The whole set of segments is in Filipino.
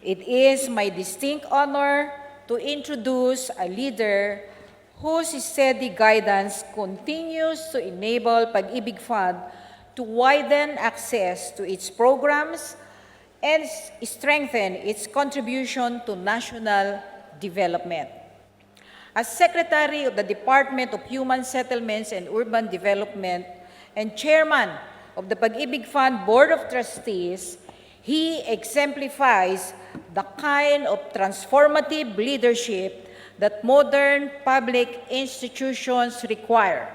It is my distinct honor to introduce a leader whose steady guidance continues to enable Pag-IBIG Fund to widen access to its programs and strengthen its contribution to national development. As Secretary of the Department of Human Settlements and Urban Development and Chairman of the Pag-IBIG Fund Board of Trustees, he exemplifies the kind of transformative leadership that modern public institutions require.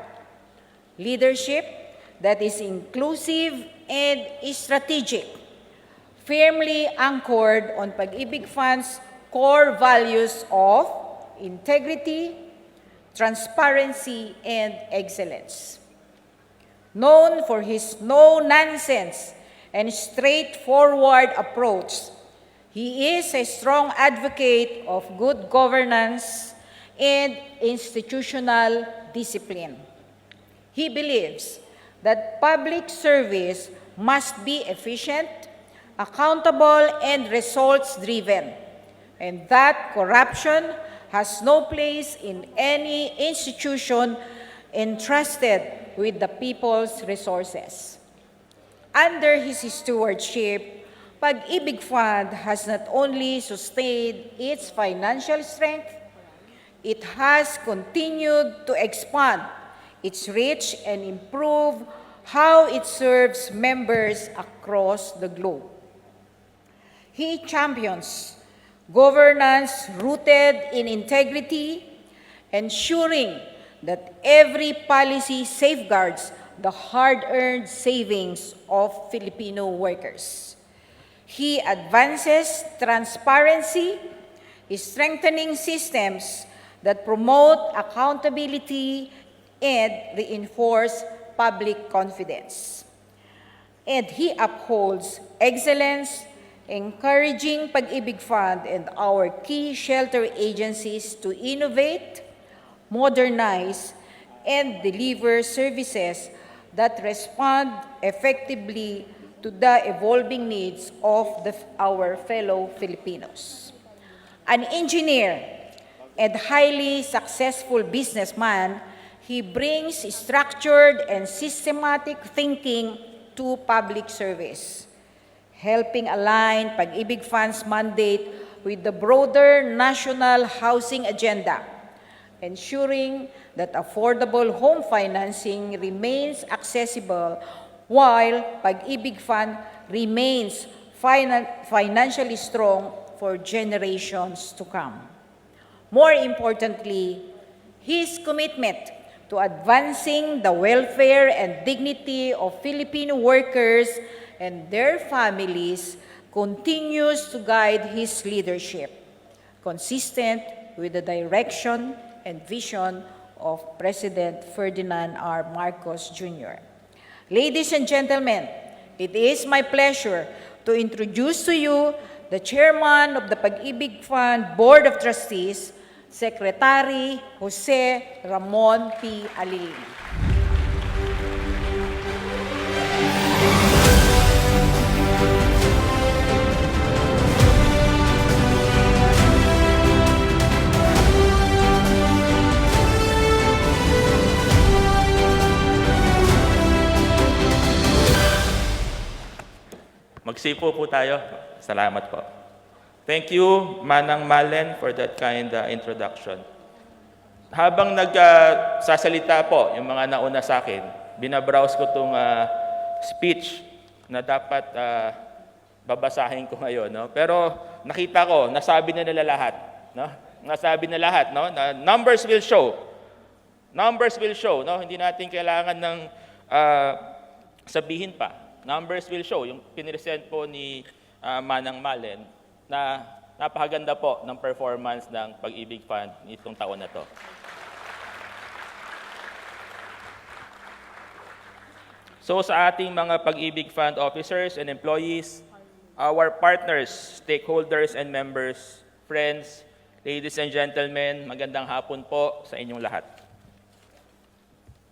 Leadership that is inclusive and strategic, firmly anchored on Pag-IBIG Fund's core values of integrity, transparency, and excellence. Known for his no-nonsense and straightforward approach, he is a strong advocate of good governance and institutional discipline. He believes that public service must be efficient, accountable, and results-driven, and that corruption has no place in any institution entrusted with the people's resources. Under his stewardship, Pag-IBIG Fund has not only sustained its financial strength, it has continued to expand its reach and improve how it serves members across the globe. He champions governance rooted in integrity, ensuring that every policy safeguards the hard-earned savings of Filipino workers. He advances transparency, strengthening systems that promote accountability and reinforce public confidence. And he upholds excellence, encouraging Pag-IBIG Fund and our key shelter agencies to innovate, modernize, and deliver services that respond effectively to the evolving needs of our fellow Filipinos. An engineer and highly successful businessman, he brings structured and systematic thinking to public service, helping align Pag-IBIG Fund's mandate with the broader national housing agenda, ensuring that affordable home financing remains accessible while Pag-IBIG Fund remains financially strong for generations to come. More importantly, his commitment to advancing the welfare and dignity of Filipino workers and their families continues to guide his leadership, consistent with the direction and vision of President Ferdinand R. Marcos Jr. Ladies and gentlemen, it is my pleasure to introduce to you the Chairman of the Pag-IBIG Fund Board of Trustees, Secretary Jose Ramon P. Aliling. Magsipo po tayo. Salamat po. Thank you, Manang Malen, for that kind introduction. Habang nagsasalita po yung mga nauna sa akin, binabrowse ko itong speech na dapat babasahin ko ngayon. No? Pero nakita ko, nasabi na nila lahat. No? Nasabi na lahat. No? Na numbers will show. Numbers will show. No? Hindi natin kailangan ng sabihin pa. Numbers will show. Yung piniresent po ni Manang Malen na napakaganda po ng performance ng Pag-IBIG Fund nitong taon na to. So sa ating mga Pag-IBIG Fund officers and employees, our partners, stakeholders and members, friends, ladies and gentlemen, magandang hapon po sa inyong lahat.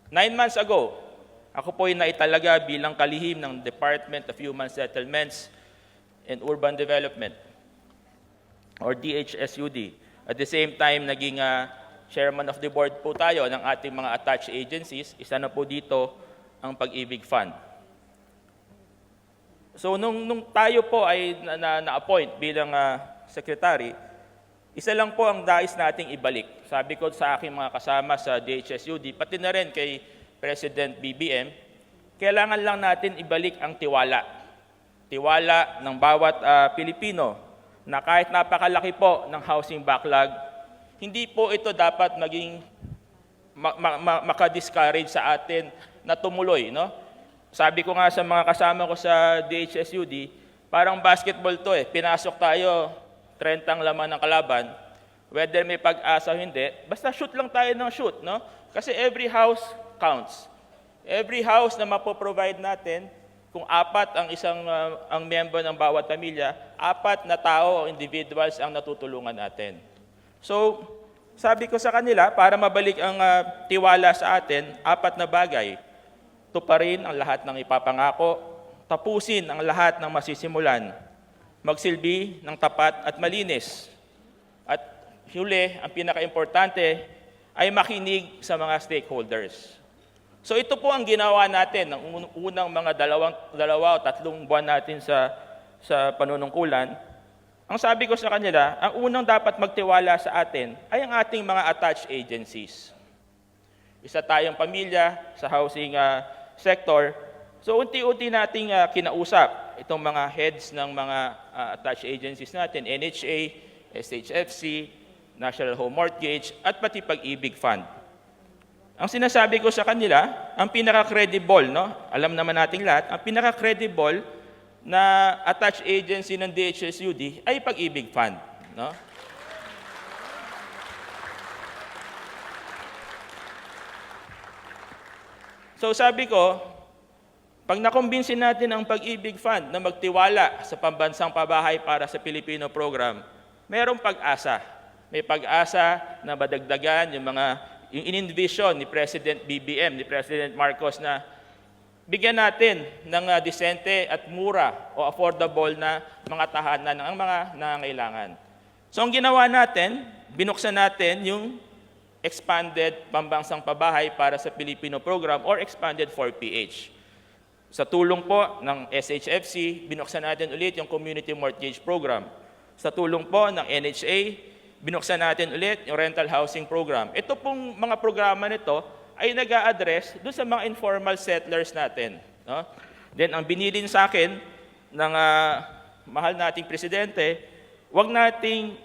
9 months ago, ako po ay naitalaga bilang kalihim ng Department of Human Settlements and Urban Development. or DHSUD. At the same time, naging chairman of the board po tayo ng ating mga attached agencies. Isa na po dito ang Pag-IBIG Fund. So nung tayo po ay na-appoint bilang secretary, isa lang po ang nais nating ibalik. Sabi ko sa aking mga kasama sa DHSUD, pati na rin kay President BBM, kailangan lang natin ibalik ang tiwala. Tiwala ng bawat Pilipino na kahit napakalaki po ng housing backlog, hindi po ito dapat maging maka-discourage sa atin na tumuloy. No? Sabi ko nga sa mga kasama ko sa DHSUD, parang basketball to eh. Pinasok tayo, 30 ang laman ng kalaban, whether may pag-asa o hindi, basta shoot lang tayo ng shoot. No? Kasi every house counts. Every house na mapoprovide natin, kung 4 ang miyembro ng bawat pamilya, 4 na tao o individuals ang natutulungan natin. So, sabi ko sa kanila, para mabalik ang tiwala sa atin, 4 na bagay. Tuparin ang lahat ng ipapangako, tapusin ang lahat ng masisimulan, magsilbi ng tapat at malinis. At huli, ang pinaka-importante ay makinig sa mga stakeholders. So ito po ang ginawa natin ng unang mga dalawa o 3 buwan natin sa panunungkulan. Ang sabi ko sa kanila, ang unang dapat magtiwala sa atin ay ang ating mga attached agencies. Isa tayong pamilya sa housing sector. So unti-unti nating kinausap itong mga heads ng mga attached agencies natin, NHA, SHFC, National Home Mortgage, at pati Pag-IBIG Fund. Ang sinasabi ko sa kanila, ang pinaka-credible, no? Alam naman nating lahat, ang pinaka-credible na attached agency ng DHSUD ay Pag-IBIG Fund. No? So sabi ko, pag nakumbinsin natin ang Pag-IBIG Fund na magtiwala sa pambansang pabahay para sa Filipino program, mayroong pag-asa. May pag-asa na madagdagan yung in-envision ni President BBM, ni President Marcos na bigyan natin ng disente at mura o affordable na mga tahanan ng mga nangangailangan. So ang ginawa natin, binuksan natin yung expanded pambansang pabahay para sa Filipino program or expanded 4PH. Sa tulong po ng SHFC, binuksan natin ulit yung community mortgage program. Sa tulong po ng NHA, binuksan natin ulit yung rental housing program. Ito pong mga programa nito ay nag-a-address doon sa mga informal settlers natin. No? Then ang binilin sa akin ng mahal nating presidente, huwag nating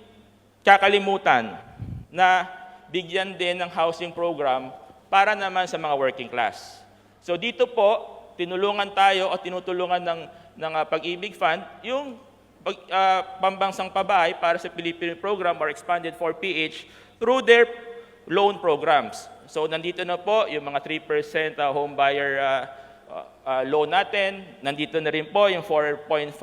kakalimutan na bigyan din ng housing program para naman sa mga working class. So dito po, tinulungan tayo o tinutulungan ng Pag-IBIG Fund yung pambansang pabahay para sa Filipino program or expanded 4PH through their loan programs. So nandito na po yung mga 3% home buyer loan natin. Nandito na rin po yung 4.5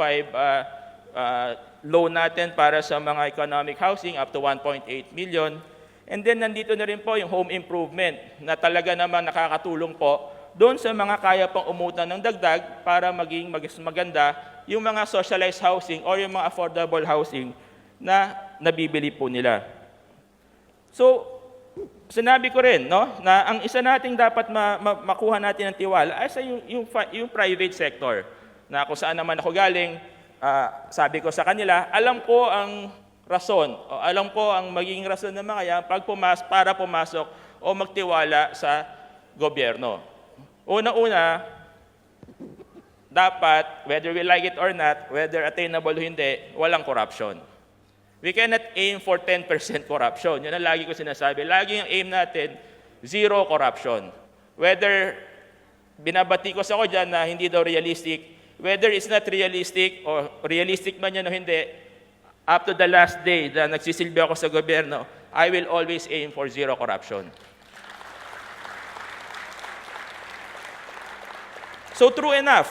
loan natin para sa mga economic housing up to 1.8 million. And then nandito na rin po yung home improvement na talaga naman nakakatulong po doon sa mga kaya pang umutan ng dagdag para maging maganda yung mga socialized housing or yung mga affordable housing na nabibili po nila. So, sinabi ko rin no, na ang isa nating dapat makuha natin ng tiwala ay sa yung private sector na kung saan naman ako galing, sabi ko sa kanila, alam ko ang rason o alam ko ang magiging rason ng mga yan para pumasok o magtiwala sa gobyerno. Una-una, dapat, whether we like it or not, whether attainable o hindi, walang corruption. We cannot aim for 10% corruption. Yun ang lagi ko sinasabi. Lagi yung aim natin, zero corruption. Whether, binabati ko sa ko dyan na hindi daw realistic, whether it's not realistic or realistic man yan o hindi, up to the last day na nagsisilbi ako sa gobyerno, I will always aim for zero corruption. So true enough.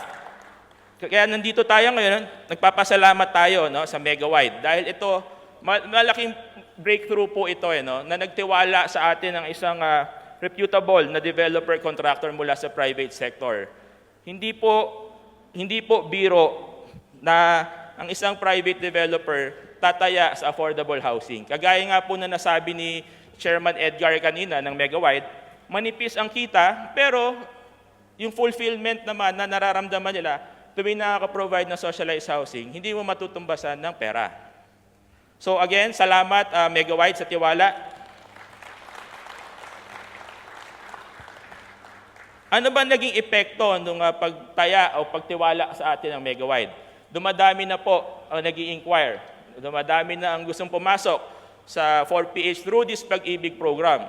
Kaya nandito tayo ngayon, nagpapasalamat tayo no, sa Megawide. Dahil ito, malaking breakthrough po ito no, na nagtiwala sa atin ng isang reputable na developer contractor mula sa private sector. Hindi po biro na ang isang private developer tataya sa affordable housing. Kagaya nga po na nasabi ni Chairman Edgar kanina ng Megawide, manipis ang kita, pero yung fulfillment naman na nararamdaman nila tuwing nakaka-provide ng socialized housing, hindi mo matutumbasan ng pera. So again, salamat Megawide sa tiwala. Ano ba naging epekto nung pagtaya o pagtiwala sa atin ng Megawide? Dumadami na po ang nag-i-inquire. Dumadami na ang gustong pumasok sa 4PH through this Pag-IBIG program.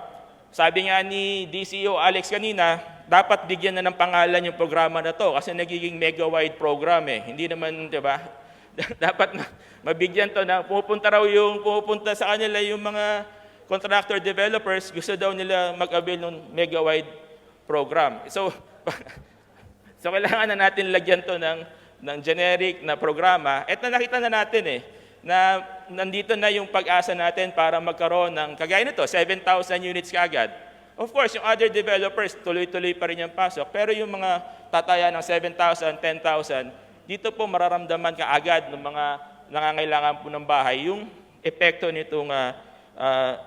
Sabi nga ni DCO Alex kanina, dapat bigyan na ng pangalan yung programa na to kasi nagiging Megawide program eh. Hindi naman, di ba? Dapat mabigyan to na pupunta sa kanila yung mga contractor developers, gusto daw nila mag-avail ng Megawide program. So kailangan na natin lagyan to ng generic na programa. At nakita na natin eh, na nandito na yung pag-asa natin para magkaroon ng, kagaya nito, 7,000 units kaagad. Of course, yung other developers, tuloy-tuloy pa rin yung pasok. Pero yung mga tataya ng 7,000, 10,000, dito po mararamdaman kaagad ng mga nangangailangan po ng bahay yung epekto nitong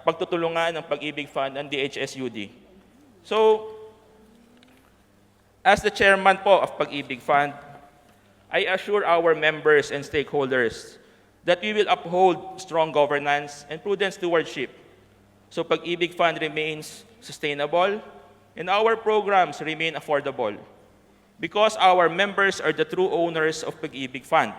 pagtutulungan ng Pag-IBIG Fund ng DHSUD. So, as the chairman po of Pag-IBIG Fund, I assure our members and stakeholders that we will uphold strong governance and prudent stewardship so Pag-IBIG Fund remains sustainable and our programs remain affordable because our members are the true owners of Pag-IBIG Fund.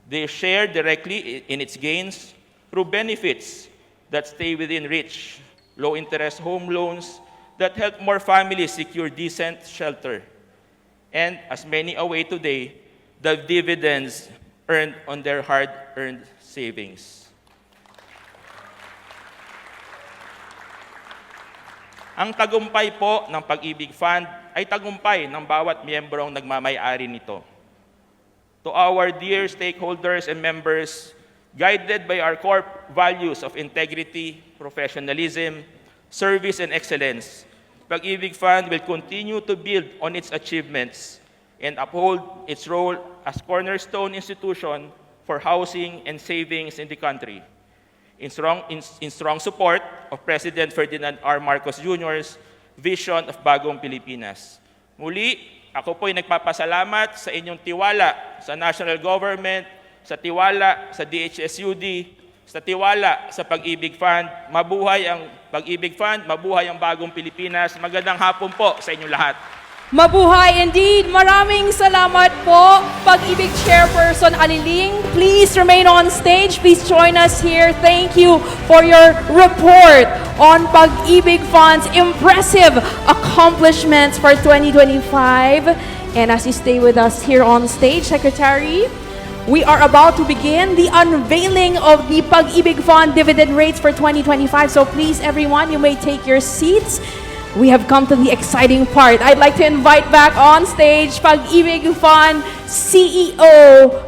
They share directly in its gains through benefits that stay within reach, low-interest home loans that help more families secure decent shelter, and as many away today, the dividends earned on their hard-earned savings. Ang tagumpay po ng Pag-IBIG Fund ay tagumpay ng bawat miyembrong nagmamay-ari nito. To our dear stakeholders and members, guided by our core values of integrity, professionalism, service, and excellence, Pag-IBIG Fund will continue to build on its achievements and uphold its role as cornerstone institution for housing and savings in the country. In strong support of President Ferdinand R. Marcos Jr.'s vision of Bagong Pilipinas. Muli, ako po'y nagpapasalamat sa inyong tiwala sa national government, sa tiwala sa DHSUD, sa tiwala sa Pag-IBIG Fund. Mabuhay ang Pag-IBIG Fund, mabuhay ang Bagong Pilipinas. Magandang hapon po sa inyong lahat. Mabuhay indeed. Maraming salamat po, Pag-IBIG Chairperson Aliling. Please remain on stage. Please join us here. Thank you for your report on Pag-IBIG Fund's impressive accomplishments for 2025. And as you stay with us here on stage, Secretary, we are about to begin the unveiling of the Pag-IBIG Fund dividend rates for 2025. So please, everyone, you may take your seats. We have come to the exciting part. I'd like to invite back on stage Pag-IBIG Fund CEO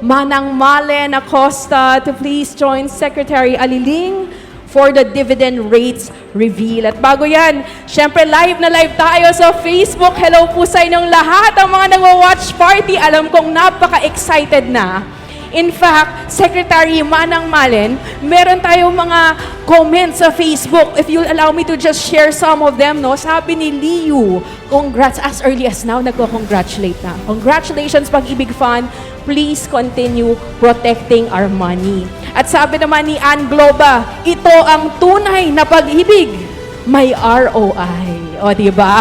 Manang Malen Acosta to please join Secretary Aliling for the dividend rates reveal. At bago yan, syempre live na live tayo sa Facebook. Hello po sa inyong lahat, ang mga nag-watch party. Alam kong napaka-excited na. In fact, Secretary Manang Malen, meron tayong mga comments sa Facebook. If you'll allow me to just share some of them, no? Sabi ni Liu, congrats, as early as now, nagko-congratulate na. Congratulations, Pag-IBIG Fund. Please continue protecting our money. At sabi naman ni Ann Globa, ito ang tunay na pag-ibig. May ROI. O, diba?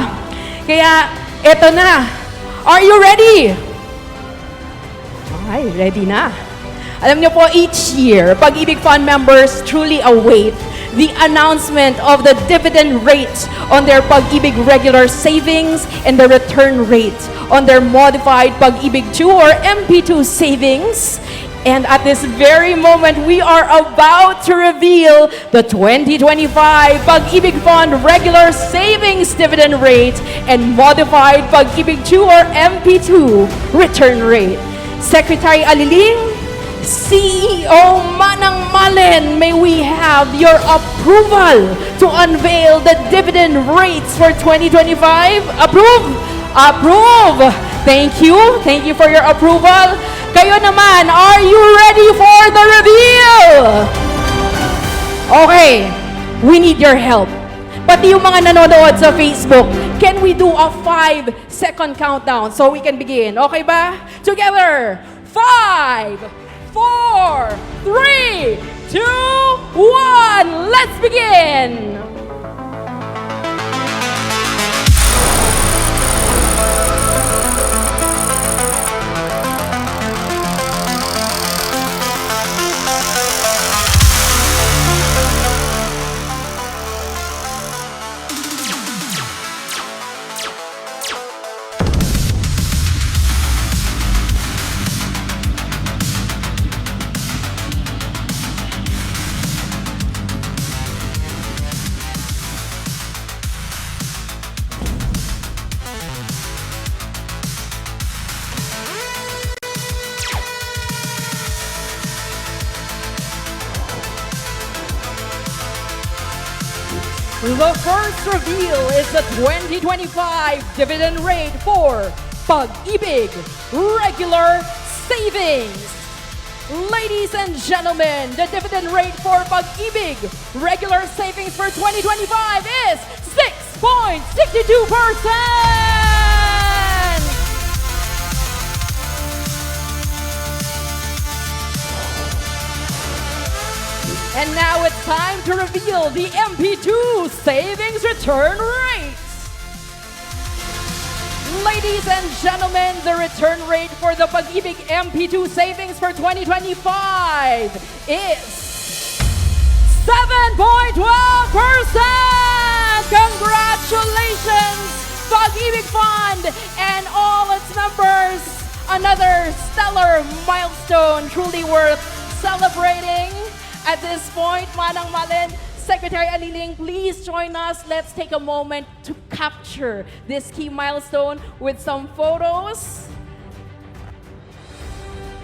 Kaya, ito na. Are you ready? Ay, ready na. Alam niyo po, each year, Pag-IBIG Fund members truly await the announcement of the dividend rates on their Pag-IBIG Regular Savings and the return rate on their modified Pag-IBIG 2 or MP2 Savings. And at this very moment, we are about to reveal the 2025 Pag-IBIG Fund Regular Savings dividend rate and modified Pag-IBIG 2 or MP2 return rate. Secretary Aliling, CEO Manang Malen, may we have your approval to unveil the dividend rates for 2025? Approve? Approve! Thank you. Thank you for your approval. Kayo naman, are you ready for the reveal? Okay, we need your help. Pati yung mga nanonood sa Facebook, can we do a 5-second countdown so we can begin? Okay ba? Together, 5, 4, 3, 2, 1, let's begin! The first reveal is the 2025 dividend rate for Pag-IBIG Regular Savings. Ladies and gentlemen, the dividend rate for Pag-IBIG Regular Savings for 2025 is 6.62%! And now it's time to reveal the MP2 Savings return rate. Ladies and gentlemen, the return rate for the Pag-IBIG MP2 Savings for 2025 is 7.12%! Congratulations, Pag-IBIG Fund and all its members. Another stellar milestone, truly worth celebrating. At this point, Manang Malen, Secretary Aliling, please join us. Let's take a moment to capture this key milestone with some photos.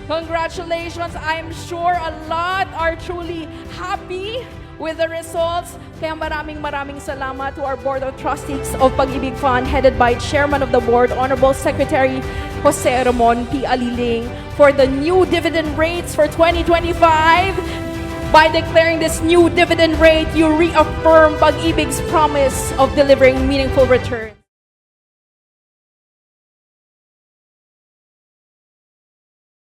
Congratulations. I'm sure a lot are truly happy with the results. Kaya maraming salamat to our Board of Trustees of Pag-IBIG Fund headed by Chairman of the Board, Honorable Secretary Jose Ramon P. Aliling, for the new dividend rates for 2025. By declaring this new dividend rate, you reaffirm Pag-IBIG's promise of delivering meaningful returns.